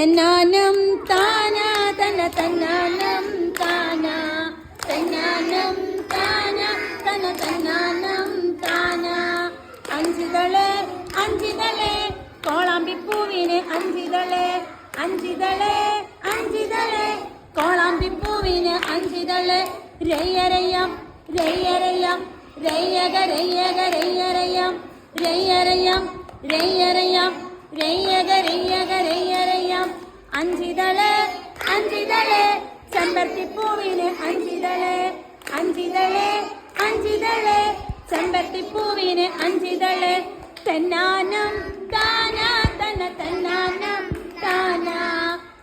തന്നാനം താന തന തന്നാനം താന തന്നാനം താന തന തന്നാനം താന അഞ്ചിതളെ അഞ്ചിതളെ കോളാമ്പിപ്പൂവിന് അഞ്ചിതളെ അഞ്ചിതളെ അഞ്ചിതളെ കോളാമ്പിപ്പൂവിന് അഞ്ചിതളെ രയ്യരയ്യം രയ്യരയ്യം രയ്യക രയ്യക രയ്യരയ്യം രയ്യരയ്യം രയ്യരയ്യം രയ്യക രയ്യക രയ്യരയ്യം അഞ്ചിതളെ അഞ്ചിതളെ ചെമ്പരത്തിപ്പൂവിന് അഞ്ചിതളെ അഞ്ചിതളെ അഞ്ചിതളെ ചെമ്പരത്തിപ്പൂവിന് അഞ്ചിതളെ തന്നാനം താന തന തന്നാനം താന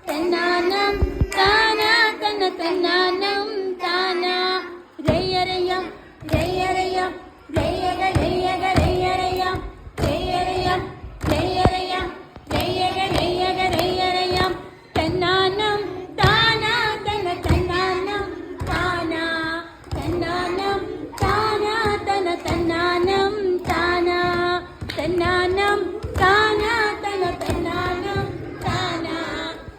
തന്നാനം താന തന തന്നാനം താന രയ്യരയ്യം രയ്യരയ്യം രയ്യക രയ്യക രയ്യരയ്യം രയ്യരയ്യം രയ്യരയ്യം രയ്യക രയ്യക രയ്യരയ്യം തന്നാനം താന തന തന്നാനം താന തന്നാനം താന തന തന്നാനം താന തന്നാനം താന തന തന്നാനം താന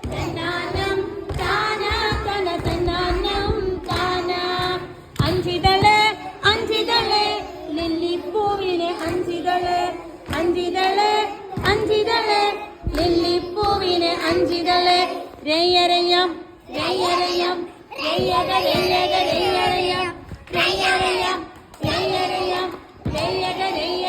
തന്നാനം താന തന തന്നാനം താന അഞ്ചിതളെ അഞ്ചിതളെ ലില്ലിപ്പൂവിന് അഞ്ചിതളെ അഞ്ചിതളെ അഞ്ചിതളെ ലില്ലിപ്പൂവിന് അഞ്ചിതളെ രയ്യരയ്യം രയ്യരയ്യം രയ്യക രയ്യക രയ്യരയ്യം രയ്യരയ്യം രയ്യരയ്യം രയ്യക രയ്യ